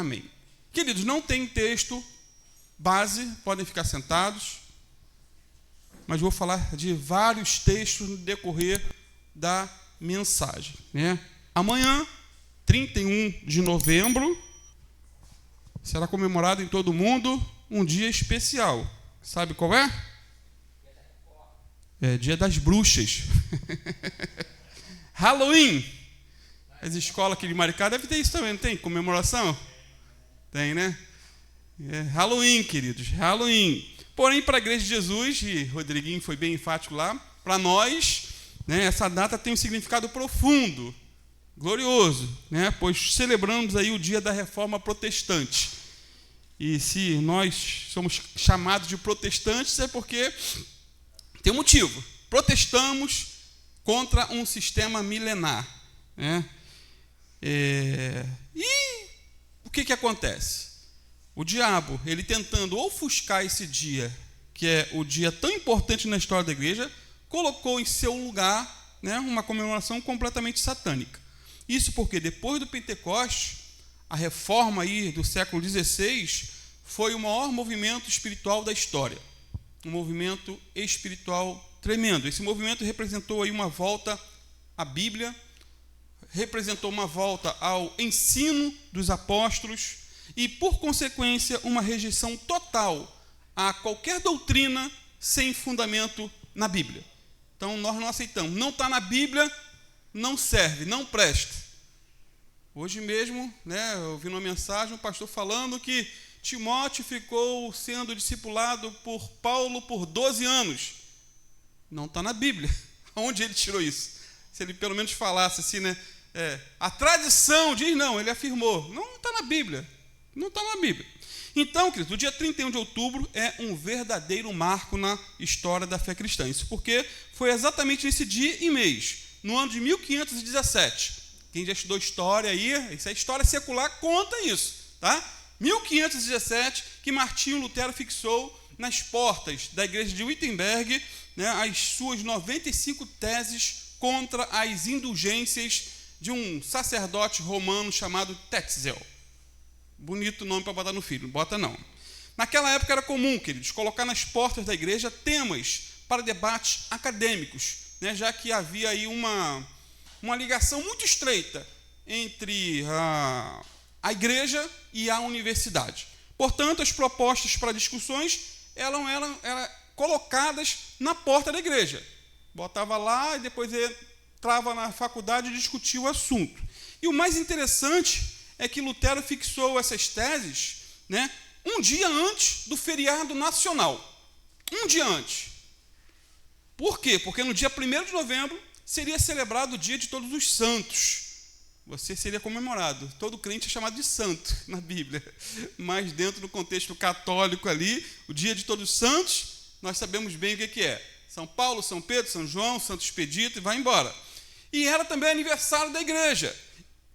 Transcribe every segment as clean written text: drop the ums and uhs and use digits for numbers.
Amém. Queridos, não tem texto base, podem ficar sentados, mas vou falar de vários textos no decorrer da mensagem, né? Amanhã, 31 de novembro, será comemorado em todo o mundo um dia especial. Sabe qual é? É Dia das Bruxas. Halloween. As escolas aqui de Maricá devem ter isso também, não tem? Comemoração? Tem, né? É Halloween, queridos, Halloween. Porém, para a Igreja de Jesus, e Rodriguinho foi bem enfático lá, para nós, né, essa data tem um significado profundo, glorioso, né, pois celebramos aí o dia da Reforma Protestante. E se nós somos chamados de protestantes, é porque tem um motivo. Protestamos contra um sistema milenar, né? E o que acontece? O diabo, ele tentando ofuscar esse dia, que é o dia tão importante na história da igreja, colocou em seu lugar, né, uma comemoração completamente satânica. Isso porque depois do Pentecostes, a reforma aí do século XVI foi o maior movimento espiritual da história. Um movimento espiritual tremendo. Esse movimento representou aí uma volta à Bíblia, representou uma volta ao ensino dos apóstolos e, por consequência, uma rejeição total a qualquer doutrina sem fundamento na Bíblia. Então, nós não aceitamos. Não está na Bíblia, não serve, não presta. Hoje mesmo, né, eu ouvi uma mensagem, um pastor falando que Timóteo ficou sendo discipulado por Paulo por 12 anos. Não está na Bíblia. Onde ele tirou isso? Se ele pelo menos falasse assim, né? A tradição diz não, ele afirmou. Não está na Bíblia. Não está na Bíblia. Então, querido, o dia 31 de outubro é um verdadeiro marco na história da fé cristã. Isso porque foi exatamente nesse dia e mês, no ano de 1517. Quem já estudou história aí, isso é história secular, conta isso, tá? 1517, que Martinho Lutero fixou nas portas da igreja de Wittenberg, né, as suas 95 teses contra as indulgências de um sacerdote romano chamado Tetzel. Bonito nome para botar no filho, não bota não. Naquela época era comum, queridos, colocar nas portas da igreja temas para debates acadêmicos, né, já que havia aí uma ligação muito estreita entre a igreja e a universidade. Portanto, as propostas para discussões eram colocadas na porta da igreja. Botava lá e depois entrava na faculdade e discutia o assunto. E o mais interessante é que Lutero fixou essas teses, né, um dia antes do feriado nacional. Um dia antes. Por quê? Porque no dia 1º de novembro seria celebrado o dia de todos os santos. Você seria comemorado. Todo crente é chamado de santo na Bíblia. Mas dentro do contexto católico ali, o dia de todos os santos, nós sabemos bem o que é. São Paulo, São Pedro, São João, Santo Expedito e vai embora. E era também aniversário da igreja.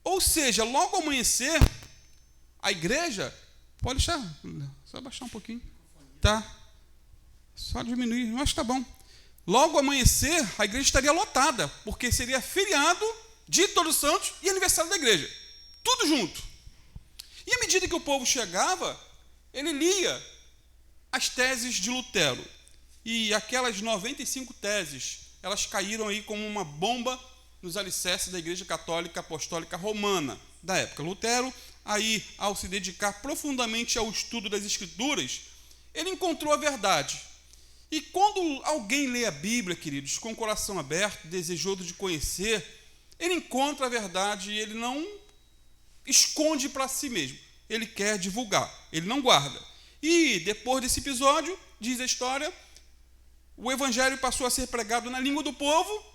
Ou seja, logo ao amanhecer, a igreja... Pode deixar, só baixar um pouquinho. Tá? Só diminuir, mas tá bom. Logo ao amanhecer, a igreja estaria lotada, porque seria feriado, dia de Todos os Santos e aniversário da igreja. Tudo junto. E à medida que o povo chegava, ele lia as teses de Lutero. E aquelas 95 teses, elas caíram aí como uma bomba nos alicerces da Igreja Católica Apostólica Romana da época. Lutero, aí, ao se dedicar profundamente ao estudo das Escrituras, ele encontrou a verdade. E quando alguém lê a Bíblia, queridos, com o coração aberto, desejoso de conhecer, ele encontra a verdade e ele não esconde para si mesmo. Ele quer divulgar, ele não guarda. E depois desse episódio, diz a história, o evangelho passou a ser pregado na língua do povo,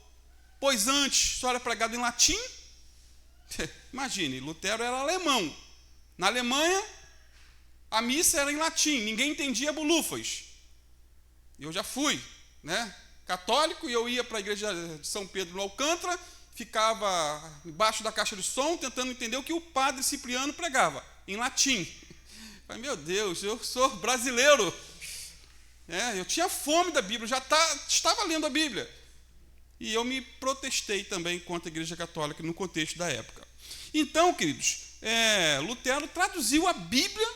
pois antes só era pregado em latim. Imagine, Lutero era alemão. Na Alemanha, a missa era em latim, ninguém entendia bolufas. Eu já fui, né, católico, e eu ia para a igreja de São Pedro no Alcântara, ficava embaixo da caixa de som, tentando entender o que o padre Cipriano pregava, em latim. Falei, meu Deus, eu sou brasileiro. Eu tinha fome da Bíblia, estava lendo a Bíblia. E eu me protestei também contra a Igreja Católica no contexto da época. Então, queridos, Lutero traduziu a Bíblia,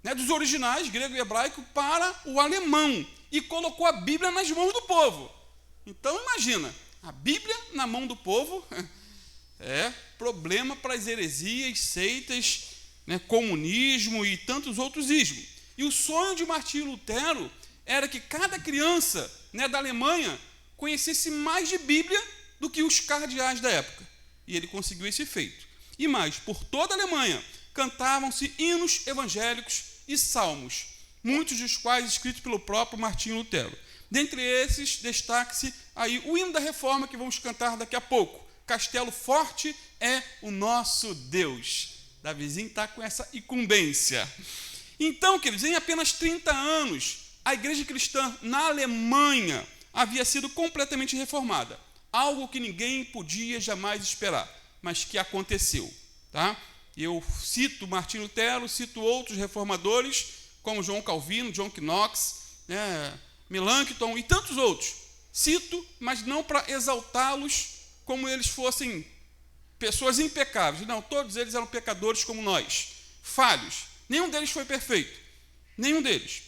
né, dos originais, grego e hebraico, para o alemão e colocou a Bíblia nas mãos do povo. Então, imagina, a Bíblia na mão do povo é problema para as heresias, seitas, né, comunismo e tantos outros ismos. E o sonho de Martinho Lutero era que cada criança, né, da Alemanha conhecesse mais de Bíblia do que os cardeais da época. E ele conseguiu esse feito. E mais, por toda a Alemanha cantavam-se hinos evangélicos e salmos, muitos dos quais escritos pelo próprio Martinho Lutero. Dentre esses, destaque-se aí o hino da Reforma que vamos cantar daqui a pouco. Castelo forte é o nosso Deus. Davizinho está com essa incumbência. Então, queridos, em apenas 30 anos, a igreja cristã na Alemanha havia sido completamente reformada. Algo que ninguém podia jamais esperar, mas que aconteceu. Tá? Eu cito Martinho Lutero, cito outros reformadores, como João Calvino, John Knox, Melanchthon e tantos outros. Cito, mas não para exaltá-los como eles fossem pessoas impecáveis. Não, todos eles eram pecadores como nós, falhos. Nenhum deles foi perfeito. Nenhum deles.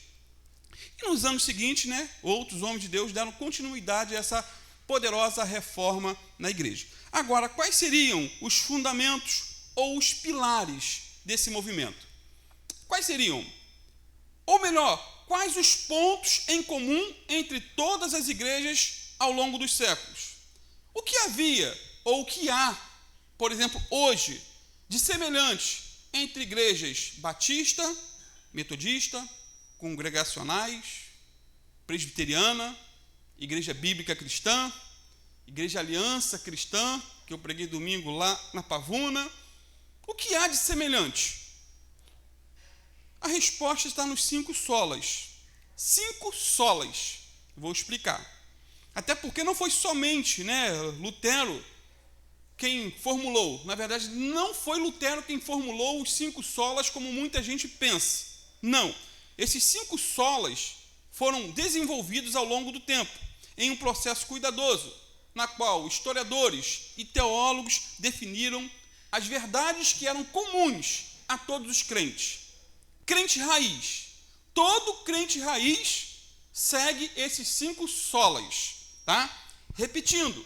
E nos anos seguintes, né, outros homens de Deus deram continuidade a essa poderosa reforma na igreja. Agora, quais seriam os fundamentos ou os pilares desse movimento? Quais seriam? Ou melhor, quais os pontos em comum entre todas as igrejas ao longo dos séculos? O que havia, ou o que há, por exemplo, hoje, de semelhante entre igrejas batista, metodista, congregacionais, presbiteriana, igreja bíblica cristã, igreja aliança cristã, que eu preguei domingo lá na Pavuna? O que há de semelhante? A resposta está nos 5 solas. 5 solas. Vou explicar. Até porque não foi somente, né, Lutero quem formulou. Na verdade, não foi Lutero quem formulou os 5 solas como muita gente pensa. Não. Esses 5 solas foram desenvolvidos ao longo do tempo, em um processo cuidadoso, na qual historiadores e teólogos definiram as verdades que eram comuns a todos os crentes. Crente raiz. Todo crente raiz segue esses 5 solas. Tá? Repetindo,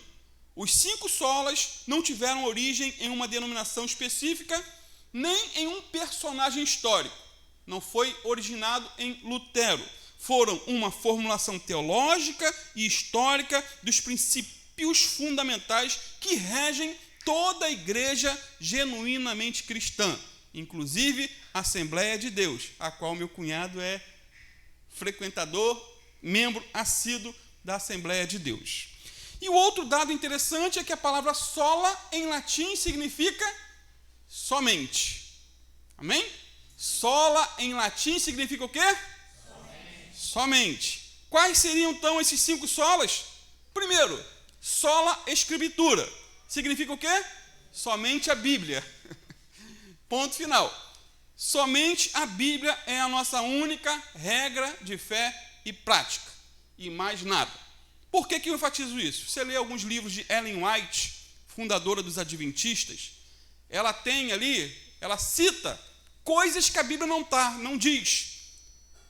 os 5 solas não tiveram origem em uma denominação específica, nem em um personagem histórico. Não foi originado em Lutero. Foram uma formulação teológica e histórica dos princípios fundamentais que regem toda a igreja genuinamente cristã, inclusive a Assembleia de Deus, a qual meu cunhado é frequentador, membro assíduo da Assembleia de Deus. E o outro dado interessante é que a palavra sola em latim significa somente. Amém? Sola em latim significa o quê? Somente. Quais seriam então esses 5 solas? Primeiro, sola escritura. Significa o quê? Somente a Bíblia. Ponto final. Somente a Bíblia é a nossa única regra de fé e prática. E mais nada. Por que eu enfatizo isso? Você lê alguns livros de Ellen White, fundadora dos Adventistas, ela tem ali, ela cita coisas que a Bíblia não diz.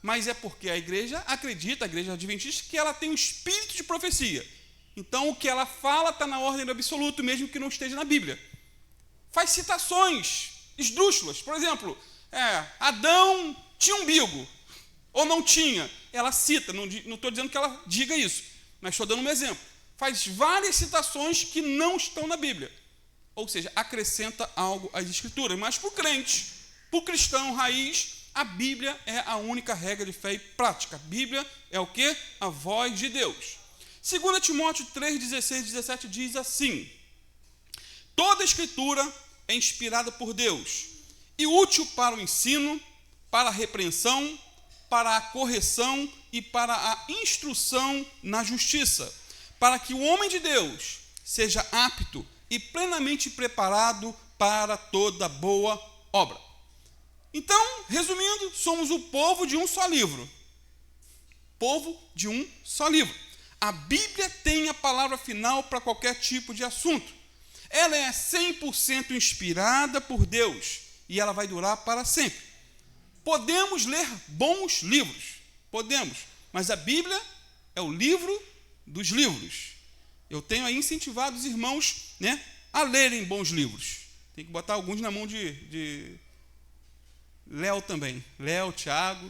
Mas é porque a igreja acredita, a igreja adventista, que ela tem um espírito de profecia. Então, o que ela fala está na ordem do absoluto, mesmo que não esteja na Bíblia. Faz citações esdrúxulas. Por exemplo, Adão tinha umbigo, ou não tinha. Ela cita, não estou dizendo que ela diga isso, mas estou dando um exemplo. Faz várias citações que não estão na Bíblia. Ou seja, acrescenta algo às Escrituras. Mas para o crente, para o cristão raiz, a Bíblia é a única regra de fé e prática. A Bíblia é o quê? A voz de Deus. 2 Timóteo 3, 16 e 17 diz assim: toda a Escritura é inspirada por Deus e útil para o ensino, para a repreensão, para a correção e para a instrução na justiça, para que o homem de Deus seja apto e plenamente preparado para toda boa obra. Então, resumindo, somos o povo de um só livro. Povo de um só livro. A Bíblia tem a palavra final para qualquer tipo de assunto. Ela é 100% inspirada por Deus e ela vai durar para sempre. Podemos ler bons livros, podemos, mas a Bíblia é o livro dos livros. Eu tenho aí incentivado os irmãos, né, a lerem bons livros. Tem que botar alguns na mão de Léo também. Léo, Tiago.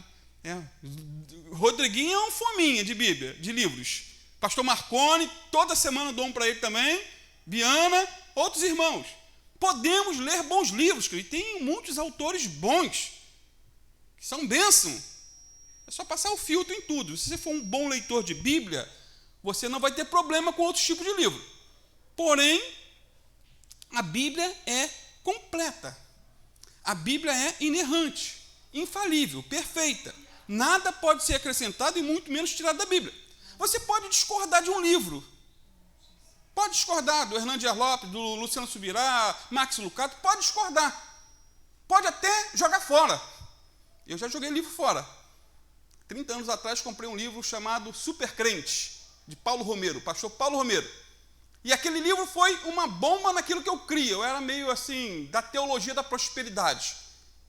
Rodriguinho é um fominha de Bíblia, de livros. Pastor Marconi, toda semana dou um para ele também. Biana, outros irmãos. Podemos ler bons livros, que tem muitos autores bons, que são bênção. É só passar o filtro em tudo. Se você for um bom leitor de Bíblia, você não vai ter problema com outros tipos de livro. Porém, a Bíblia é completa. A Bíblia é inerrante, infalível, perfeita. Nada pode ser acrescentado e muito menos tirado da Bíblia. Você pode discordar de um livro. Pode discordar do Hernandes Lopes, do Luciano Subirá, Max Lucado, pode discordar. Pode até jogar fora. Eu já joguei livro fora. 30 anos atrás comprei um livro chamado Super Crente, de Paulo Romero, pastor Paulo Romero. E aquele livro foi uma bomba naquilo que eu cria. Eu era meio assim, da teologia da prosperidade.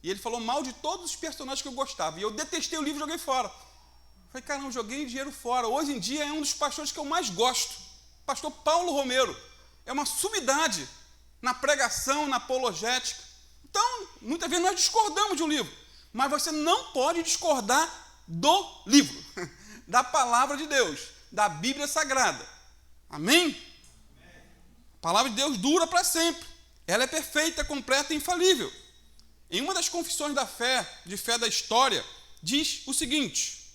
E ele falou mal de todos os personagens que eu gostava. E eu detestei o livro e joguei fora. Falei, caramba, joguei dinheiro fora. Hoje em dia é um dos pastores que eu mais gosto. Pastor Paulo Romero. É uma sumidade na pregação, na apologética. Então, muitas vezes nós discordamos de um livro. Mas você não pode discordar do livro, da palavra de Deus, da Bíblia Sagrada. Amém? A palavra de Deus dura para sempre. Ela é perfeita, completa e infalível. Em uma das confissões da fé, de fé da história, diz o seguinte,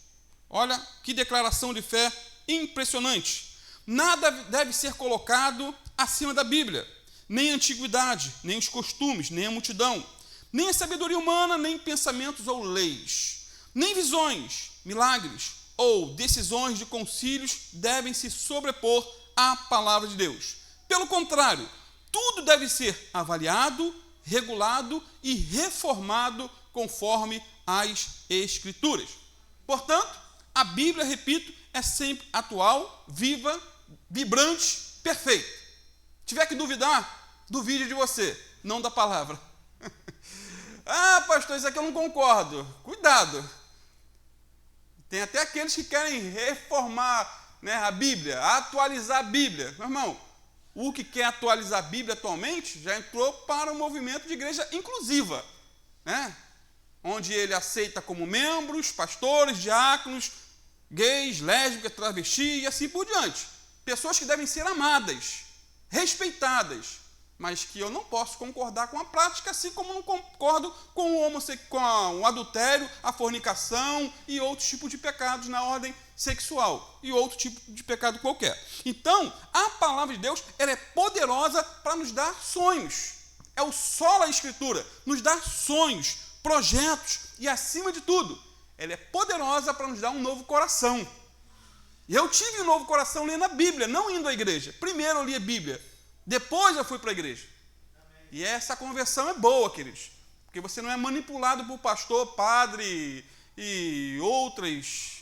olha que declaração de fé impressionante. Nada deve ser colocado acima da Bíblia, nem a antiguidade, nem os costumes, nem a multidão, nem a sabedoria humana, nem pensamentos ou leis, nem visões, milagres ou decisões de concílios devem se sobrepor à palavra de Deus. Pelo contrário, tudo deve ser avaliado, regulado e reformado conforme as Escrituras. Portanto, a Bíblia, repito, é sempre atual, viva, vibrante, perfeita. Se tiver que duvidar, duvide de você, não da palavra. Ah, pastor, isso aqui eu não concordo. Cuidado. Tem até aqueles que querem reformar, né, a Bíblia, atualizar a Bíblia. Meu irmão, o que quer atualizar a Bíblia atualmente já entrou para o movimento de igreja inclusiva, né? Onde ele aceita como membros, pastores, diáconos, gays, lésbicas, travesti e assim por diante. Pessoas que devem ser amadas, respeitadas, mas que eu não posso concordar com a prática, assim como não concordo com o adultério, a fornicação e outros tipos de pecados na ordem sexual e outro tipo de pecado qualquer. Então, a palavra de Deus, ela é poderosa para nos dar sonhos. É o sola Escritura, nos dar sonhos, projetos e, acima de tudo, ela é poderosa para nos dar um novo coração. E eu tive um novo coração lendo a Bíblia, não indo à igreja. Primeiro eu li a Bíblia, depois eu fui para a igreja. Amém. E essa conversão é boa, queridos, porque você não é manipulado por pastor, padre e outros,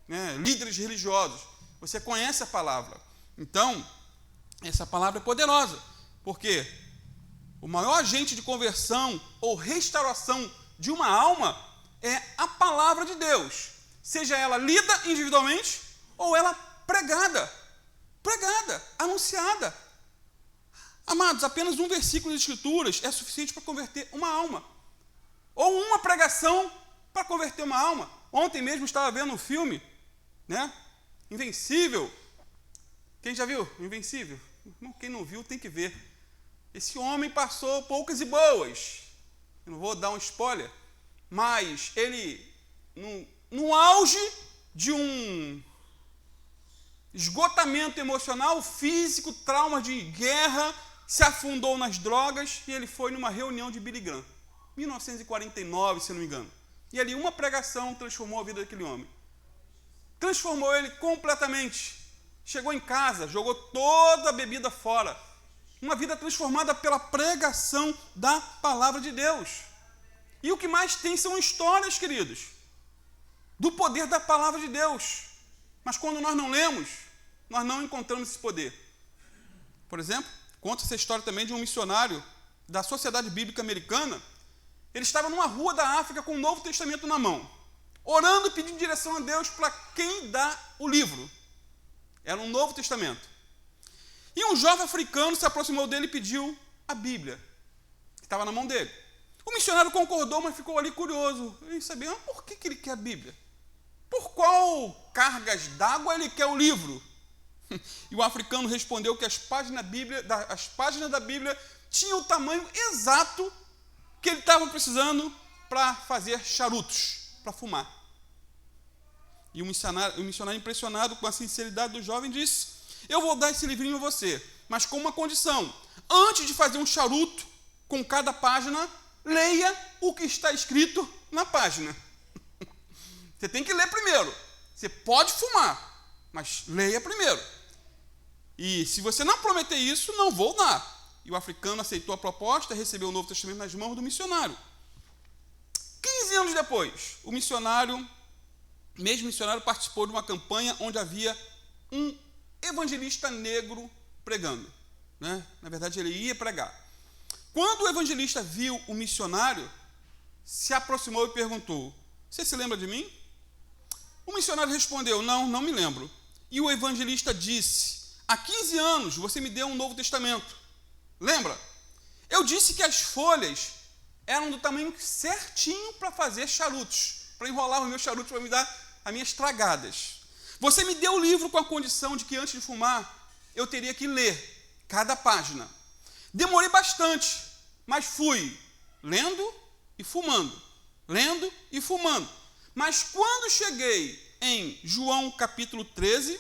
né, líderes religiosos. Você conhece a palavra. Então, essa palavra é poderosa, porque o maior agente de conversão ou restauração de uma alma é a palavra de Deus, seja ela lida individualmente ou ela pregada, anunciada. Amados, apenas um versículo de Escrituras é suficiente para converter uma alma, ou uma pregação para converter uma alma. Ontem mesmo estava vendo um filme, né? Invencível. Quem já viu? Invencível? Quem não viu tem que ver. Esse homem passou poucas e boas. Eu não vou dar um spoiler, mas ele, no auge de um esgotamento emocional, físico, trauma de guerra, se afundou nas drogas e ele foi numa reunião de Billy Graham, 1949, se não me engano. E ali uma pregação transformou a vida daquele homem. Transformou ele completamente. Chegou em casa, jogou toda a bebida fora. Uma vida transformada pela pregação da palavra de Deus. E o que mais tem são histórias, queridos, do poder da palavra de Deus. Mas quando nós não lemos, nós não encontramos esse poder. Por exemplo, conta essa história também de um missionário da Sociedade Bíblica Americana, Ele estava numa rua da África com o Novo Testamento na mão, orando e pedindo direção a Deus para quem dá o livro. Era um Novo Testamento. E um jovem africano se aproximou dele e pediu a Bíblia, que estava na mão dele. O missionário concordou, mas ficou ali curioso em saber por que ele quer a Bíblia. Por qual cargas d'água ele quer o livro? E o africano respondeu que as páginas da Bíblia tinham o tamanho exato que ele estava precisando para fazer charutos, para fumar. E o missionário, impressionado com a sinceridade do jovem, disse: eu vou dar esse livrinho a você, mas com uma condição. Antes de fazer um charuto com cada página, leia o que está escrito na página. Você tem que ler primeiro. Você pode fumar, mas leia primeiro. E se você não prometer isso, não vou dar. E o africano aceitou a proposta e recebeu o Novo Testamento nas mãos do missionário. 15 anos depois, o mesmo missionário participou de uma campanha onde havia um evangelista negro pregando. Né? Na verdade, ele ia pregar. Quando o evangelista viu o missionário, se aproximou e perguntou: você se lembra de mim? O missionário respondeu: não me lembro. E o evangelista disse: há 15 anos você me deu um Novo Testamento. Lembra? Eu disse que as folhas eram do tamanho certinho para fazer charutos, para enrolar os meus charutos, para me dar as minhas tragadas. Você me deu o livro com a condição de que antes de fumar, eu teria que ler cada página. Demorei bastante, mas fui lendo e fumando, lendo e fumando. Mas quando cheguei em João capítulo 13,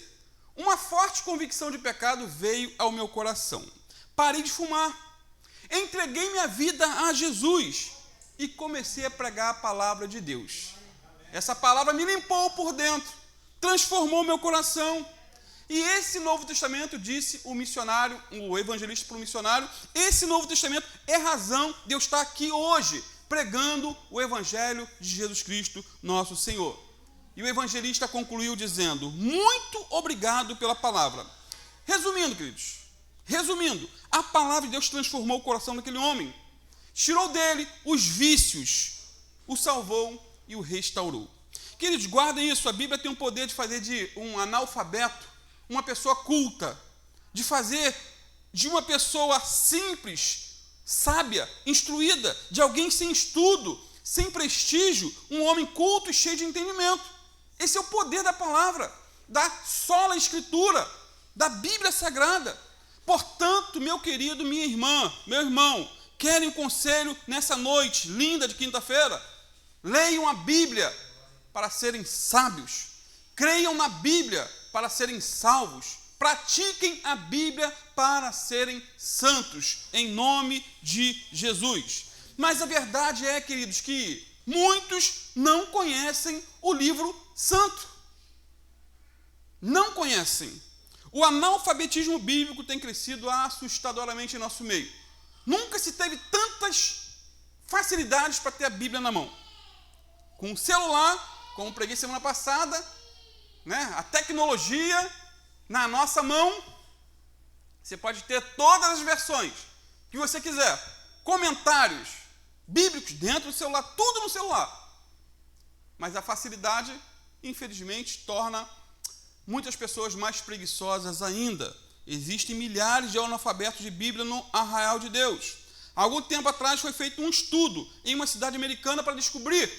uma forte convicção de pecado veio ao meu coração. Parei de fumar, entreguei minha vida a Jesus e comecei a pregar a palavra de Deus. Essa palavra me limpou por dentro, transformou meu coração. E esse Novo Testamento, disse o missionário, o evangelista para o missionário, esse Novo Testamento é razão de eu estar aqui hoje, pregando o Evangelho de Jesus Cristo, nosso Senhor. E o evangelista concluiu dizendo: muito obrigado pela palavra. Resumindo, queridos, a palavra de Deus transformou o coração daquele homem, tirou dele os vícios, o salvou e o restaurou. Queridos, guardem isso, a Bíblia tem o poder de fazer de um analfabeto uma pessoa culta, de fazer de uma pessoa simples, sábia, instruída, de alguém sem estudo, sem prestígio, um homem culto e cheio de entendimento. Esse é o poder da palavra, da sola Escritura, da Bíblia Sagrada. Portanto, meu querido, minha irmã, meu irmão, querem um conselho nessa noite linda de quinta-feira? Leiam a Bíblia para serem sábios. Creiam na Bíblia para serem salvos. Pratiquem a Bíblia para serem santos, em nome de Jesus. Mas a verdade é, queridos, que muitos não conhecem o livro santo. Não conhecem. O analfabetismo bíblico tem crescido assustadoramente em nosso meio. Nunca se teve tantas facilidades para ter a Bíblia na mão. Com o celular, como preguei semana passada, né, a tecnologia na nossa mão, você pode ter todas as versões que você quiser, comentários bíblicos dentro do celular, tudo no celular. Mas a facilidade, infelizmente, torna muitas pessoas mais preguiçosas ainda. Existem milhares de analfabetos de Bíblia no arraial de Deus. Há algum tempo atrás foi feito um estudo em uma cidade americana para descobrir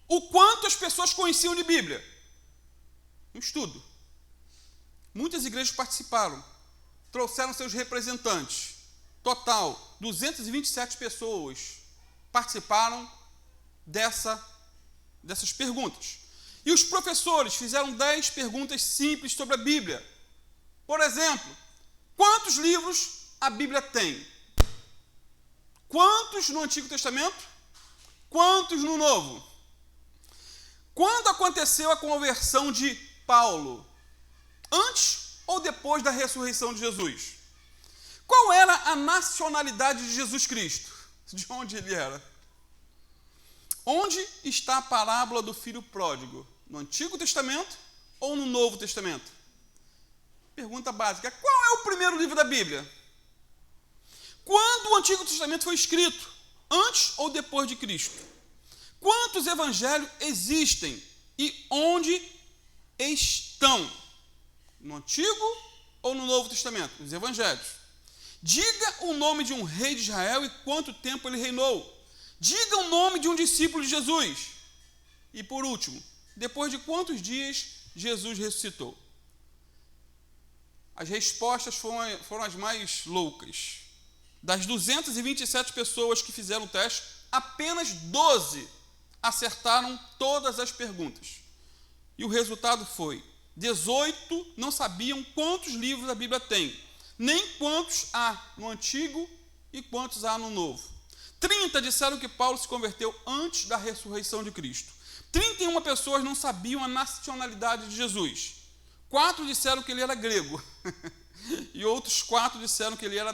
o quanto as pessoas conheciam de Bíblia. Um estudo. Muitas igrejas participaram, trouxeram seus representantes. Total, 227 pessoas participaram dessas perguntas. E os professores fizeram 10 perguntas simples sobre a Bíblia. Por exemplo, quantos livros a Bíblia tem? Quantos no Antigo Testamento? Quantos no Novo? Quando aconteceu a conversão de Paulo? Antes ou depois da ressurreição de Jesus? Qual era a nacionalidade de Jesus Cristo? De onde ele era? Onde está a parábola do filho pródigo? No Antigo Testamento ou no Novo Testamento? Pergunta básica: qual é o primeiro livro da Bíblia? Quando o Antigo Testamento foi escrito? antes ou depois de Cristo? Quantos evangelhos existem e onde estão? No Antigo ou no Novo Testamento? Os evangelhos. Diga o nome de um rei de Israel e quanto tempo ele reinou. Diga o nome de um discípulo de Jesus. E por último, depois de quantos dias Jesus ressuscitou? As respostas foram as mais loucas. Das 227 pessoas que fizeram o teste, apenas 12 acertaram todas as perguntas. E o resultado foi: 18 não sabiam quantos livros a Bíblia tem, nem quantos há no Antigo e quantos há no Novo. 30 disseram que Paulo se converteu antes da ressurreição de Cristo. 31 pessoas não sabiam a nacionalidade de Jesus. 4 disseram que ele era grego. E outros 4 disseram que ele era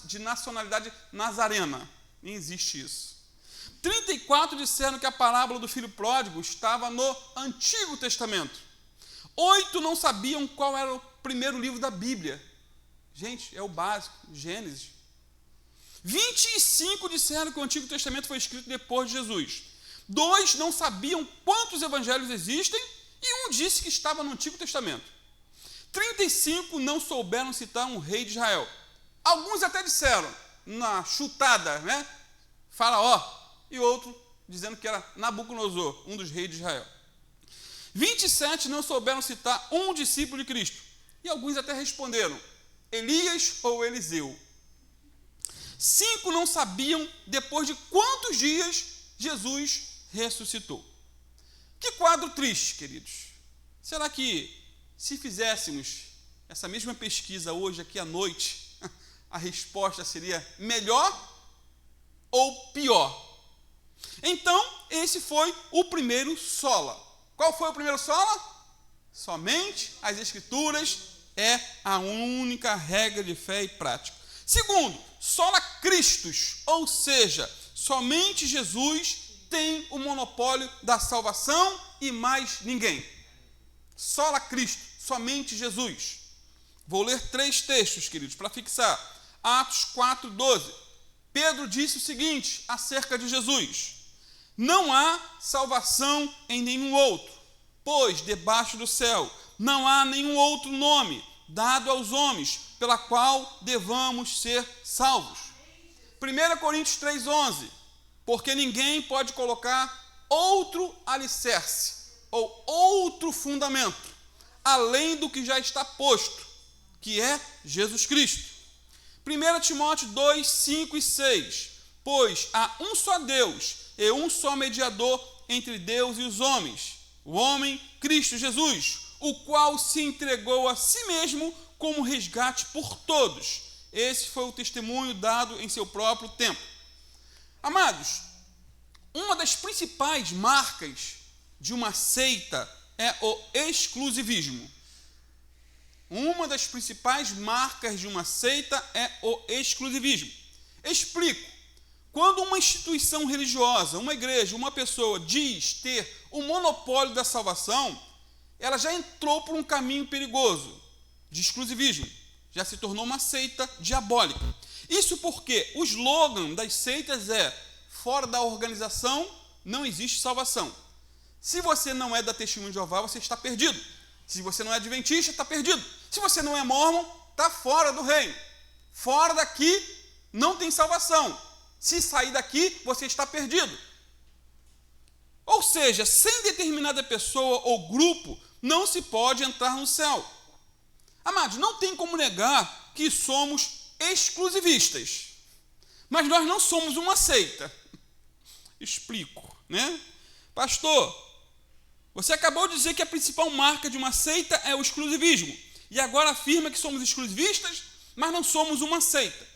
de nacionalidade nazarena. Nem existe isso. 34 disseram que a parábola do filho pródigo estava no Antigo Testamento. 8 não sabiam qual era o primeiro livro da Bíblia. Gente, é o básico, Gênesis. 25 disseram que o Antigo Testamento foi escrito depois de Jesus. 2 não sabiam quantos evangelhos existem e um disse que estava no Antigo Testamento. 35 não souberam citar um rei de Israel. Alguns até disseram, na chutada, né? Faraó. E outro dizendo que era Nabucodonosor, um dos reis de Israel. 27 não souberam citar um discípulo de Cristo. E alguns até responderam, Elias ou Eliseu. 5 não sabiam depois de quantos dias Jesus ressuscitou. Que quadro triste, queridos. Será que se fizéssemos essa mesma pesquisa hoje, aqui à noite, a resposta seria melhor ou pior? Então, esse foi o primeiro sola. Qual foi o primeiro sola? Somente as Escrituras é a única regra de fé e prática. Segundo, sola Christus, ou seja, somente Jesus tem o monopólio da salvação e mais ninguém. Sola Cristo, somente Jesus. Vou ler 3 textos, queridos, para fixar. Atos 4:12. Pedro disse o seguinte acerca de Jesus: não há salvação em nenhum outro, pois debaixo do céu não há nenhum outro nome dado aos homens pela qual devamos ser salvos. 1 Coríntios 3:11. Porque ninguém pode colocar outro alicerce ou outro fundamento além do que já está posto, que é Jesus Cristo. 1 Timóteo 2, 5 e 6. Pois há um só Deus e um só mediador entre Deus e os homens, o homem Cristo Jesus, o qual se entregou a si mesmo como resgate por todos. Esse foi o testemunho dado em seu próprio tempo. Amados, uma das principais marcas de uma seita é o exclusivismo. Uma das principais marcas de uma seita é o exclusivismo. Explico. Quando uma instituição religiosa, uma igreja, uma pessoa diz ter o monopólio da salvação, ela já entrou por um caminho perigoso de exclusivismo. Já se tornou uma seita diabólica. Isso porque o slogan das seitas é: fora da organização não existe salvação. Se você não é da Testemunha de Jeová, você está perdido. Se você não é adventista, está perdido. Se você não é mórmon, está fora do reino. Fora daqui não tem salvação. Se sair daqui, você está perdido. Ou seja, sem determinada pessoa ou grupo, não se pode entrar no céu. Amados, não tem como negar que somos exclusivistas. Mas nós não somos uma seita. Explico, né? Pastor, você acabou de dizer que a principal marca de uma seita é o exclusivismo. E agora afirma que somos exclusivistas, mas não somos uma seita.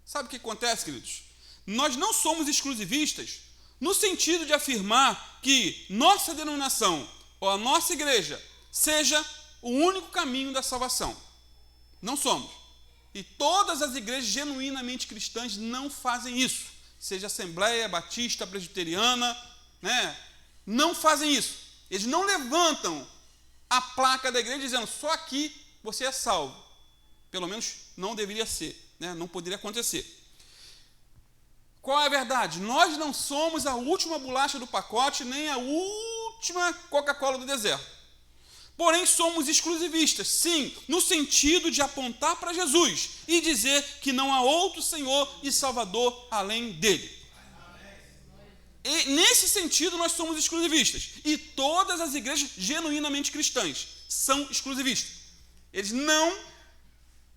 Sabe o que acontece, queridos? Nós não somos exclusivistas no sentido de afirmar que nossa denominação ou a nossa igreja seja o único caminho da salvação. Não somos. E todas as igrejas genuinamente cristãs não fazem isso. Seja Assembleia, Batista, Presbiteriana, né? Não fazem isso. Eles não levantam a placa da igreja dizendo: só aqui você é salvo. Pelo menos não deveria ser, né? Não poderia acontecer. Qual é a verdade? Nós não somos a última bolacha do pacote, nem a última Coca-Cola do deserto. Porém, somos exclusivistas, sim, no sentido de apontar para Jesus e dizer que não há outro Senhor e Salvador além dele. E, nesse sentido, nós somos exclusivistas. E todas as igrejas genuinamente cristãs são exclusivistas. Eles não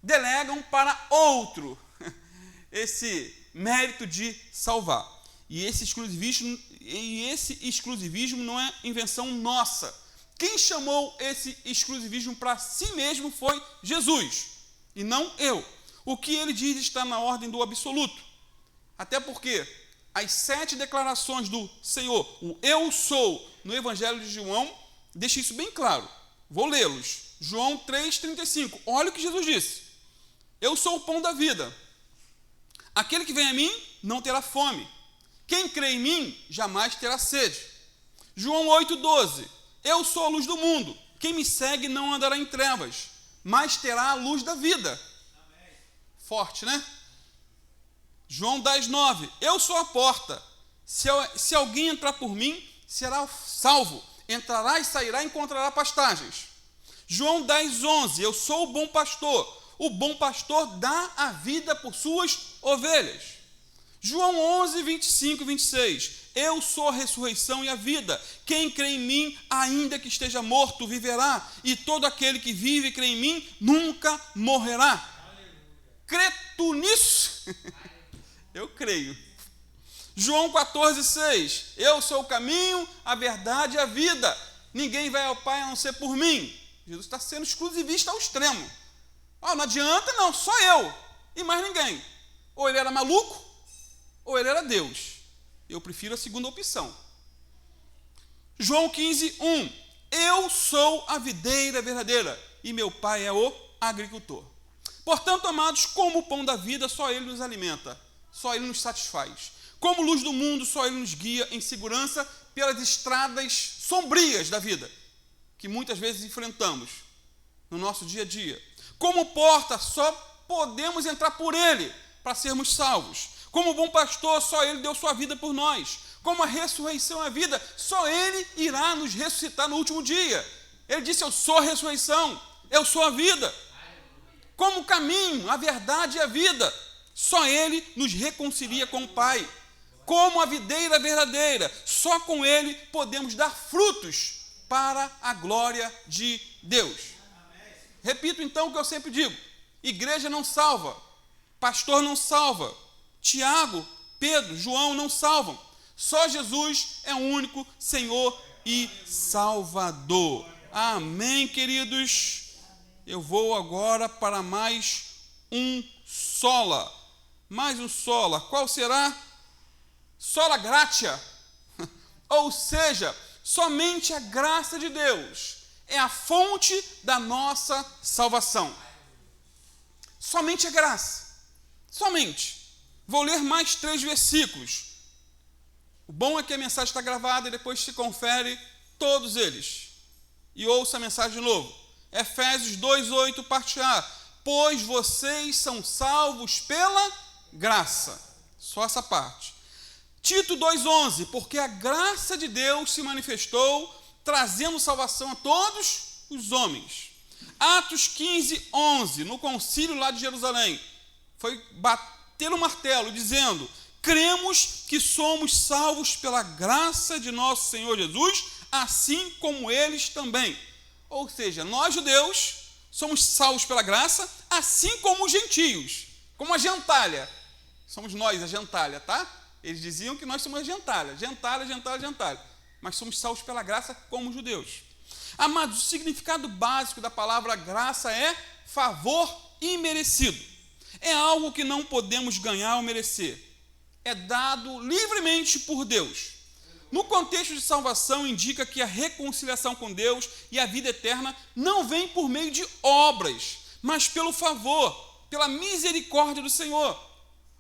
delegam para outro esse mérito de salvar. E esse exclusivismo não é invenção nossa. Quem chamou esse exclusivismo para si mesmo foi Jesus, e não eu. O que ele diz está na ordem do absoluto. Até porque as 7 declarações do Senhor, o eu sou, no Evangelho de João, deixa isso bem claro. Vou lê-los. João 3,35. Olha o que Jesus disse. Eu sou o pão da vida. Aquele que vem a mim não terá fome. Quem crê em mim jamais terá sede. João 8,12. Eu sou a luz do mundo. Quem me segue não andará em trevas, mas terá a luz da vida. Amém. Forte, né? João 10,9. Eu sou a porta. Se alguém entrar por mim, será salvo. Entrará e sairá e encontrará pastagens. João 10,11. Eu sou o bom pastor. O bom pastor dá a vida por suas ovelhas. João 11, 25 e 26. Eu sou a ressurreição e a vida. Quem crê em mim, ainda que esteja morto, viverá. E todo aquele que vive e crê em mim, nunca morrerá. Crê tu nisso? Eu creio. João 14, 6. Eu sou o caminho, a verdade e a vida. Ninguém vai ao Pai a não ser por mim. Jesus está sendo exclusivista ao extremo. Não adianta, não, só eu e mais ninguém. Ou ele era maluco, ou ele era Deus. Eu prefiro a segunda opção. João 15, 1. Eu sou a videira verdadeira e meu pai é o agricultor. Portanto, amados, como o pão da vida, só ele nos alimenta, só ele nos satisfaz. Como luz do mundo, só ele nos guia em segurança pelas estradas sombrias da vida, que muitas vezes enfrentamos no nosso dia a dia. Como porta, só podemos entrar por ele para sermos salvos. Como bom pastor, só ele deu sua vida por nós. Como a ressurreição é a vida, só ele irá nos ressuscitar no último dia. Ele disse, eu sou a ressurreição, eu sou a vida. Como o caminho, a verdade e a vida, só ele nos reconcilia com o Pai. Como a videira verdadeira, só com ele podemos dar frutos para a glória de Deus. Repito então o que eu sempre digo, igreja não salva, pastor não salva, Tiago, Pedro, João não salvam. Só Jesus é o único Senhor e Salvador. Amém, queridos? Eu vou agora para mais um sola. Mais um sola. Qual será? Sola gratia. Ou seja, somente a graça de Deus é a fonte da nossa salvação. Somente a graça. Somente. Vou ler mais 3 versículos. O bom é que a mensagem está gravada e depois se confere todos eles. E ouça a mensagem de novo. Efésios 2:8, parte A. Pois vocês são salvos pela graça. Só essa parte. Tito 2:11. Porque a graça de Deus se manifestou, trazendo salvação a todos os homens. Atos 15:11. No concílio lá de Jerusalém. Foi bater o martelo, dizendo, cremos que somos salvos pela graça de nosso Senhor Jesus, assim como eles também. Ou seja, nós judeus somos salvos pela graça, assim como os gentios, como a gentalha. Somos nós a gentalha, tá? Eles diziam que nós somos a gentalha, gentalha. Mas somos salvos pela graça como os judeus. Amados, o significado básico da palavra graça é favor imerecido. É algo que não podemos ganhar ou merecer. É dado livremente por Deus. No contexto de salvação, indica que a reconciliação com Deus e a vida eterna não vem por meio de obras, mas pelo favor, pela misericórdia do Senhor.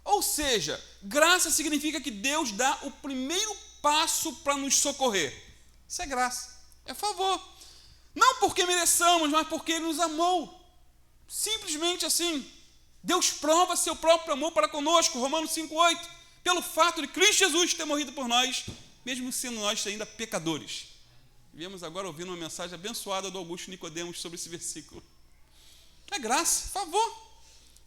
Ou seja, graça significa que Deus dá o primeiro passo para nos socorrer. Isso é graça, é favor. Não porque mereçamos, mas porque Ele nos amou. Simplesmente assim. Deus prova seu próprio amor para conosco, Romanos 5:8. pelo fato de Cristo Jesus ter morrido por nós, mesmo sendo nós ainda pecadores. Viemos agora ouvindo uma mensagem abençoada do Augusto Nicodemos sobre esse versículo. É graça, favor.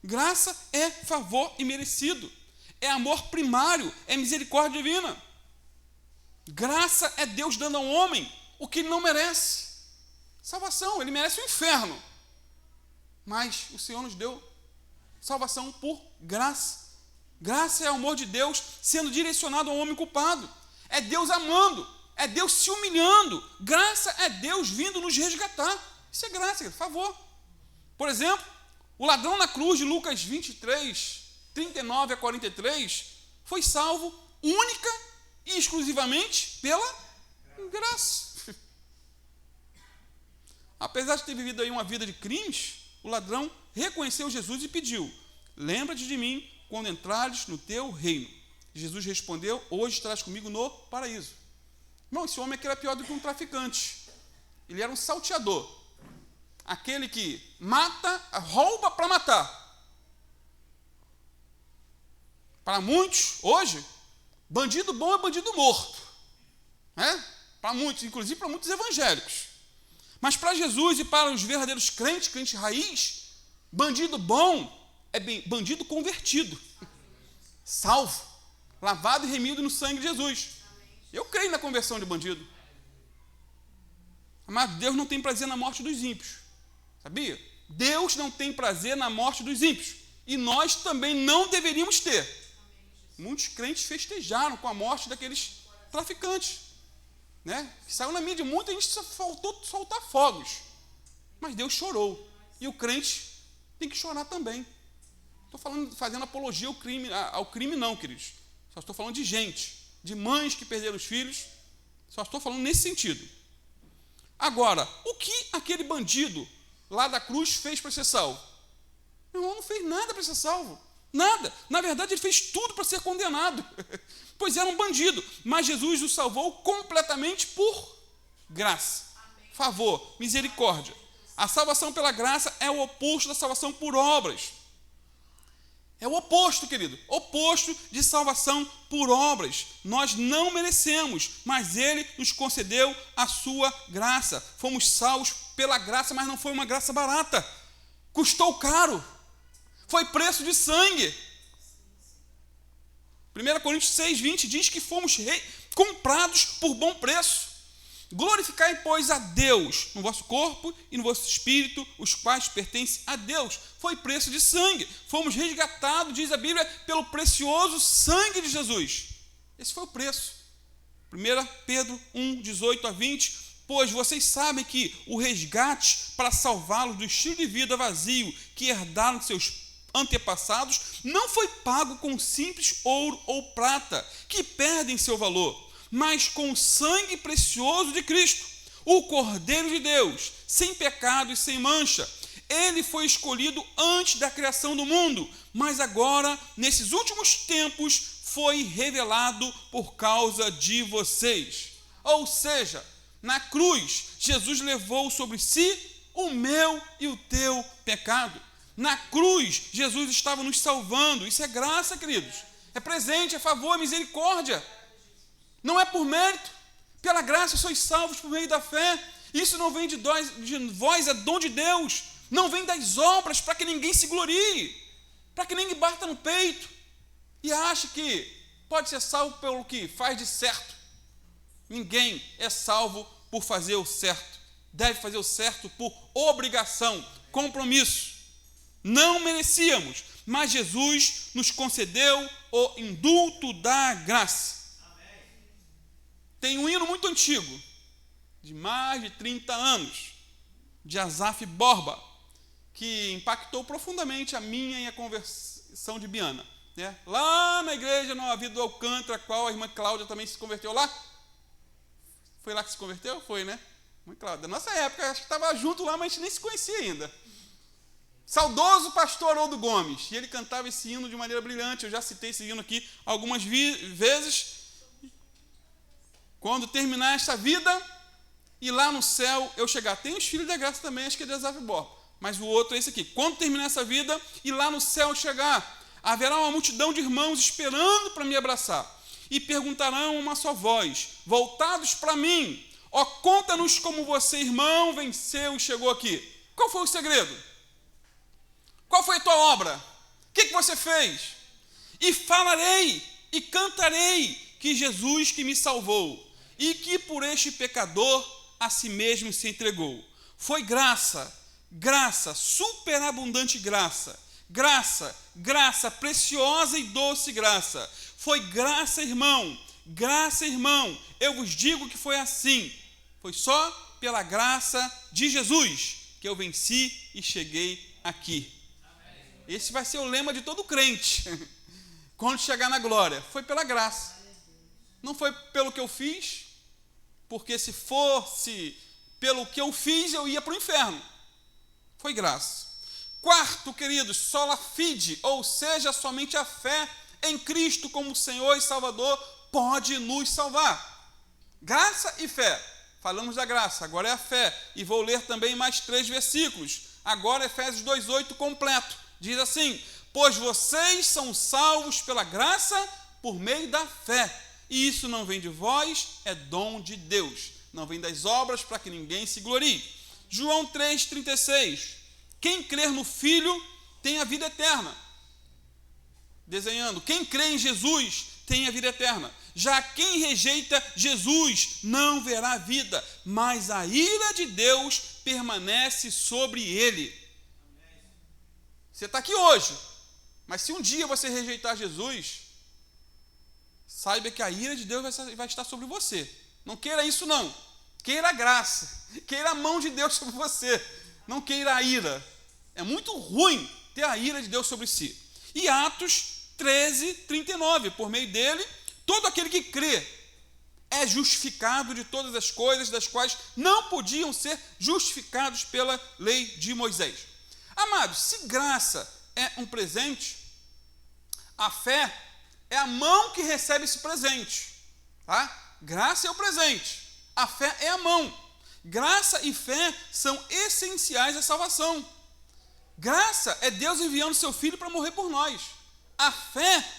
Graça é favor imerecido. É amor primário, é misericórdia divina. Graça é Deus dando ao homem o que ele não merece. Salvação, ele merece o inferno. Mas o Senhor nos deu salvação por graça. Graça é o amor de Deus sendo direcionado ao homem culpado. É Deus amando, é Deus se humilhando. Graça é Deus vindo nos resgatar. Isso é graça, favor. Por exemplo, o ladrão na cruz de Lucas 23, 39 a 43, foi salvo única e exclusivamente pela graça. Apesar de ter vivido aí uma vida de crimes, o ladrão reconheceu Jesus e pediu: lembra-te de mim quando entrares no teu reino. Jesus respondeu: hoje estarás comigo no paraíso. Irmão, esse homem aqui era pior do que um traficante. Ele era um salteador. Aquele que mata, rouba para matar. Para muitos, hoje, bandido bom é bandido morto. Para muitos, inclusive para muitos evangélicos. Mas para Jesus e para os verdadeiros crentes, crente raiz, bandido bom é bandido convertido, salvo, lavado e remido no sangue de Jesus. Eu creio na conversão de bandido. Mas Deus não tem prazer na morte dos ímpios. Sabia? Deus não tem prazer na morte dos ímpios. E nós também não deveríamos ter. Muitos crentes festejaram com a morte daqueles traficantes. Que saiu na mídia, muita gente só faltou soltar fogos. Mas Deus chorou. E o crente tem que chorar também. Estou fazendo apologia ao crime não, queridos. Só estou falando de gente, de mães que perderam os filhos. Só estou falando nesse sentido. Agora, o que aquele bandido lá da cruz fez para ser salvo? Meu irmão, não fez nada para ser salvo. Nada. Na verdade, ele fez tudo para ser condenado. Pois era um bandido. Mas Jesus o salvou completamente por graça. Favor, misericórdia. A salvação pela graça é o oposto da salvação por obras. É o oposto, querido. Oposto de salvação por obras. Nós não merecemos, mas Ele nos concedeu a sua graça. Fomos salvos pela graça, mas não foi uma graça barata. Custou caro. Foi preço de sangue. 1 Coríntios 6:20 diz que fomos comprados por bom preço. Glorificai, pois, a Deus no vosso corpo e no vosso espírito, os quais pertencem a Deus. Foi preço de sangue. Fomos resgatados, diz a Bíblia, pelo precioso sangue de Jesus. Esse foi o preço. 1 Pedro 1:18 a 20. Pois vocês sabem que o resgate para salvá-los do estilo de vida vazio que herdaram de seus antepassados não foi pago com simples ouro ou prata, que perdem seu valor, mas com o sangue precioso de Cristo, o Cordeiro de Deus, sem pecado e sem mancha. Ele foi escolhido antes da criação do mundo, mas agora, nesses últimos tempos, foi revelado por causa de vocês. Ou seja, na cruz, Jesus levou sobre si o meu e o teu pecado. Na cruz, Jesus estava nos salvando. Isso é graça, queridos. É presente, é favor, é misericórdia. Não é por mérito. Pela graça sois salvos por meio da fé. Isso não vem de vós, é dom de Deus. Não vem das obras para que ninguém se glorie, para que ninguém bata no peito e ache que pode ser salvo pelo que faz de certo. Ninguém é salvo por fazer o certo. Deve fazer o certo por obrigação, compromisso. Não merecíamos, mas Jesus nos concedeu o indulto da graça. Amém. Tem um hino muito antigo, de mais de 30 anos, de Asaf Borba, que impactou profundamente a minha e a conversão de Biana. Lá na igreja Nova Vida do Alcântara, a qual a irmã Cláudia também se converteu lá. Foi lá que se converteu? Foi, né? Irmã Cláudia, da nossa época, acho que estava junto lá, mas a gente nem se conhecia ainda. Saudoso pastor Haroldo Gomes, e ele cantava esse hino de maneira brilhante. Eu já citei esse hino aqui algumas vezes. Quando terminar esta vida e lá no céu eu chegar. Tem os filhos da graça também, acho que é de Asaf Borba, mas o outro é esse aqui. Quando terminar essa vida e lá no céu chegar, Haverá uma multidão de irmãos esperando para me abraçar. E perguntarão uma só voz, voltados para mim: ó, conta-nos como você, irmão, venceu e chegou aqui. Qual foi o segredo? Qual foi a tua obra? O que você fez? E falarei e cantarei que Jesus que me salvou e que por este pecador a si mesmo se entregou. Foi graça, graça, superabundante graça, graça, graça, preciosa e doce graça. Foi graça, irmão, eu vos digo que foi assim. Foi só pela graça de Jesus que eu venci e cheguei aqui. Esse vai ser o lema de todo crente, quando chegar na glória. Foi pela graça. Não foi pelo que eu fiz, porque se fosse pelo que eu fiz, eu ia para o inferno. Foi graça. Quarto, queridos, sola fide, ou seja, somente a fé em Cristo como Senhor e Salvador pode nos salvar. Graça e fé. Falamos da graça, agora é a fé. E vou ler também mais 3 versículos. Agora Efésios 2:8 completo. Diz assim: pois vocês são salvos pela graça por meio da fé. E isso não vem de vós, é dom de Deus. Não vem das obras para que ninguém se glorie. João 3,36. Quem crer no Filho tem a vida eterna. Desenhando, quem crê em Jesus tem a vida eterna. Já quem rejeita Jesus não verá vida, mas a ira de Deus permanece sobre ele. Você está aqui hoje, mas se um dia você rejeitar Jesus, saiba que a ira de Deus vai estar sobre você. Não queira isso não. Queira a graça. Queira a mão de Deus sobre você. Não queira a ira. É muito ruim ter a ira de Deus sobre si. E Atos 13:39. Por meio dele, todo aquele que crê é justificado de todas as coisas das quais não podiam ser justificados pela lei de Moisés. Amados, se graça é um presente, a fé é a mão que recebe esse presente. Tá? Graça é o presente, a fé é a mão. Graça e fé são essenciais à salvação. Graça é Deus enviando seu Filho para morrer por nós. A fé,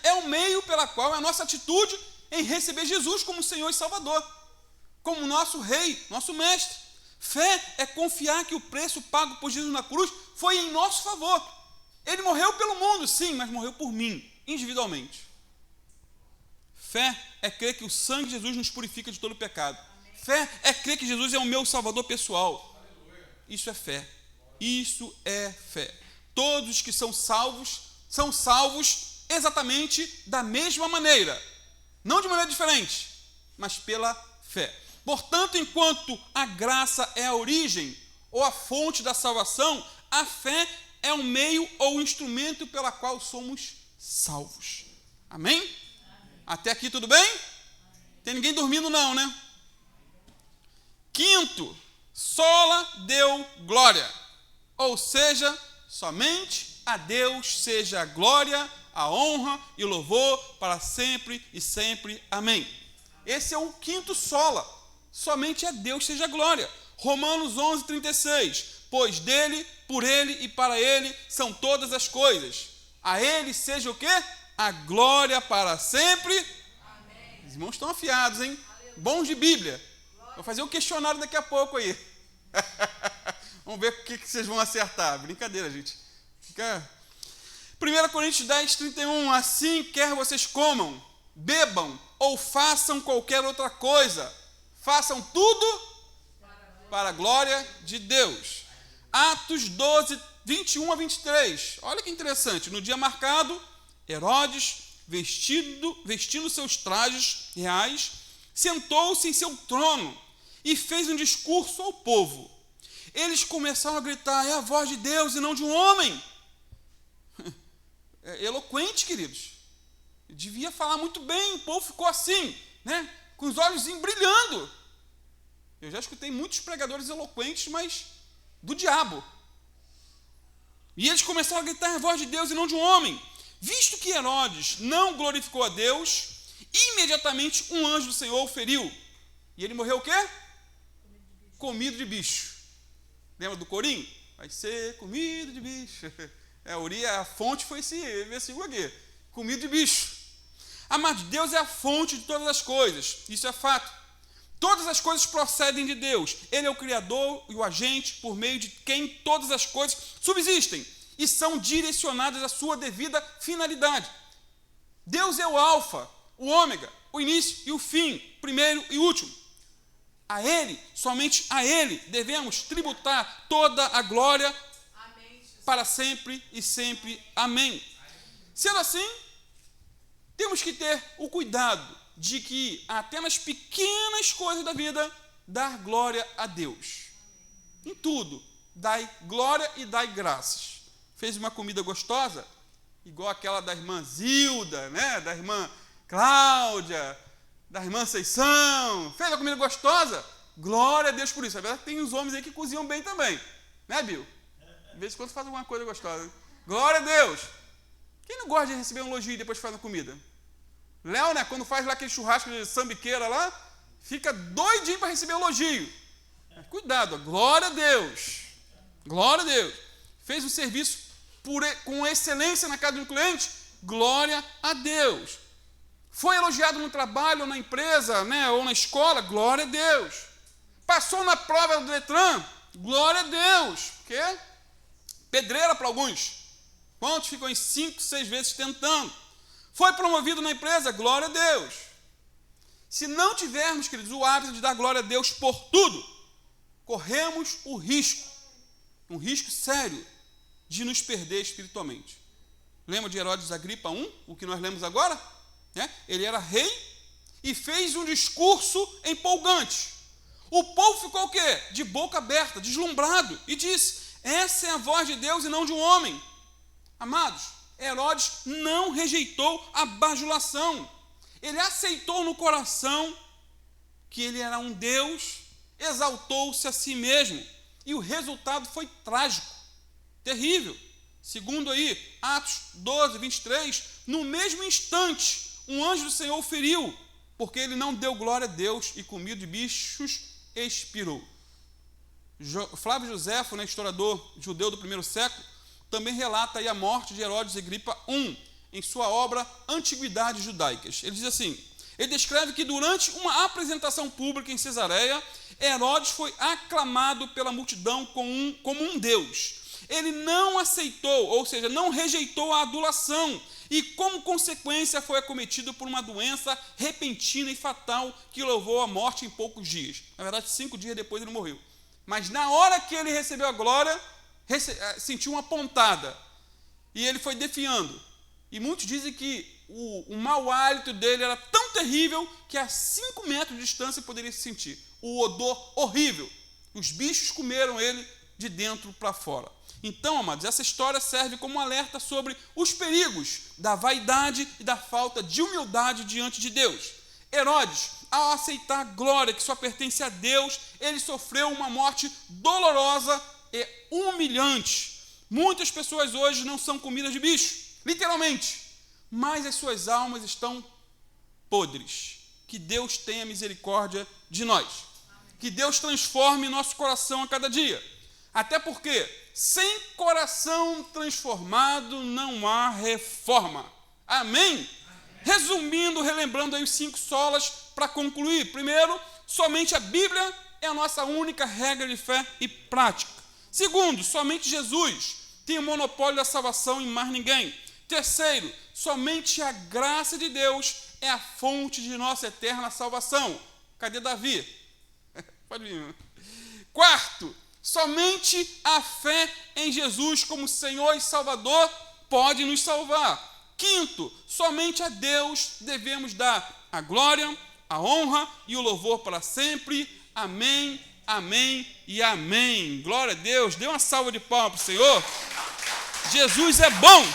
é o meio pela qual é a nossa atitude em receber Jesus como Senhor e Salvador, como nosso Rei, nosso Mestre. Fé é confiar que o preço pago por Jesus na cruz foi em nosso favor. Ele morreu pelo mundo, sim, mas morreu por mim, individualmente. Fé é crer que o sangue de Jesus nos purifica de todo pecado. Fé é crer que Jesus é o meu Salvador pessoal. Isso é fé. Isso é fé. Todos que são salvos exatamente da mesma maneira. Não de maneira diferente, mas pela fé. Portanto, enquanto a graça é a origem ou a fonte da salvação, a fé é o meio ou o instrumento pela qual somos salvos. Amém? Amém. Até aqui tudo bem? Amém. Tem ninguém dormindo não, né? Quinto, sola deu glória. Ou seja, somente a Deus seja a glória, a honra e o louvor para sempre e sempre. Amém. Esse é o quinto sola. Somente a Deus seja a glória. Romanos 11:36. Pois dele, por ele e para ele são todas as coisas. A ele seja o quê? A glória para sempre. Amém. Os irmãos estão afiados, hein? Aleluia. Bons de Bíblia. Glória. Vou fazer um questionário daqui a pouco aí. Vamos ver o que vocês vão acertar. Brincadeira, gente. 1 Coríntios 10:31. Assim quer vocês comam, bebam ou façam qualquer outra coisa, façam tudo para a glória de Deus. Atos 12:21-23. Olha que interessante. No dia marcado, Herodes, vestindo seus trajes reais, sentou-se em seu trono e fez um discurso ao povo. Eles começaram a gritar: é a voz de Deus e não de um homem. É eloquente, queridos. Devia falar muito bem. O povo ficou assim, com os olhos brilhando. Eu já escutei muitos pregadores eloquentes, mas do diabo. E eles começaram a gritar: a voz de Deus e não de um homem. Visto que Herodes não glorificou a Deus, imediatamente um anjo do Senhor o feriu. E ele morreu o quê? Comido de bicho. Lembra do corinho? Vai ser comido de bicho. A fonte foi esse versículo aqui. Comida de bicho. Amados, Deus é a fonte de todas as coisas. Isso é fato. Todas as coisas procedem de Deus. Ele é o Criador e o agente por meio de quem todas as coisas subsistem e são direcionadas à sua devida finalidade. Deus é o alfa, o ômega, o início e o fim, primeiro e último. A Ele, somente a Ele, devemos tributar toda a glória. Amém. Para sempre e sempre. Amém. Sendo assim, temos que ter o cuidado de que até nas pequenas coisas da vida, dar glória a Deus. Em tudo, dai glória e dai graças. Fez uma comida gostosa, igual aquela da irmã Zilda, né? Da irmã Cláudia, da irmã Seição. Fez uma comida gostosa? Glória a Deus por isso. Agora tem os homens aí que cozinham bem também. Né, Bill? De vez em quando faz alguma coisa gostosa. Glória a Deus. Quem não gosta de receber um elogio e depois faz a comida? Léo, né, quando faz lá aquele churrasco de sambiqueira lá, fica doidinho para receber elogio. Cuidado, glória a Deus. Glória a Deus. Fez um serviço com excelência na casa de um cliente, glória a Deus. Foi elogiado no trabalho, ou na empresa, né, ou na escola, glória a Deus. Passou na prova do Detran, glória a Deus. Porque pedreira para alguns. Quantos ficam em 5, 6 vezes tentando? Foi promovido na empresa, glória a Deus. Se não tivermos, queridos, o hábito de dar glória a Deus por tudo, corremos o risco, um risco sério, de nos perder espiritualmente. Lembra de Herodes Agripa I, o que nós lemos agora? Ele era rei e fez um discurso empolgante. O povo ficou o quê? De boca aberta, deslumbrado, e disse: essa é a voz de Deus e não de um homem. Amados, Herodes não rejeitou a bajulação. Ele aceitou no coração que ele era um Deus, exaltou-se a si mesmo. E o resultado foi trágico, terrível. Segundo aí, Atos 12, 23, no mesmo instante, um anjo do Senhor o feriu, porque ele não deu glória a Deus e comida de bichos expirou. Flávio Joséfo, né, historiador judeu do primeiro século, também relata aí a morte de Herodes Agripa I, em sua obra Antiguidades Judaicas. Ele diz assim, ele descreve que durante uma apresentação pública em Cesareia, Herodes foi aclamado pela multidão como um deus. Ele não aceitou, ou seja, não rejeitou a adulação, e como consequência foi acometido por uma doença repentina e fatal que levou à morte em poucos dias. Na verdade, 5 dias depois ele morreu. Mas na hora que ele recebeu a glória, sentiu uma pontada, e ele foi definhando. E muitos dizem que o mau hálito dele era tão terrível que a 5 metros de distância poderia se sentir. O odor horrível. Os bichos comeram ele de dentro para fora. Então, amados, essa história serve como um alerta sobre os perigos da vaidade e da falta de humildade diante de Deus. Herodes, ao aceitar a glória que só pertence a Deus, ele sofreu uma morte dolorosa e humilhante. Muitas pessoas hoje não são comidas de bicho, literalmente, mas as suas almas estão podres. Que Deus tenha misericórdia de nós. Que Deus transforme nosso coração a cada dia. Até porque, sem coração transformado, não há reforma. Amém? Resumindo, relembrando aí os 5 solas para concluir. Primeiro, somente a Bíblia é a nossa única regra de fé e prática. Segundo, somente Jesus tem o monopólio da salvação e mais ninguém. Terceiro, somente a graça de Deus é a fonte de nossa eterna salvação. Cadê Davi? Pode vir. Quarto, somente a fé em Jesus como Senhor e Salvador pode nos salvar. Quinto, somente a Deus devemos dar a glória, a honra e o louvor para sempre. Amém, amém e amém. Glória a Deus. Dê uma salva de palmas para o Senhor. Jesus é bom.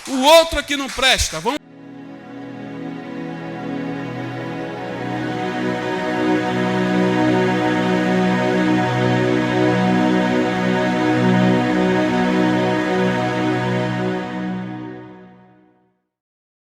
O outro aqui não presta. Vamos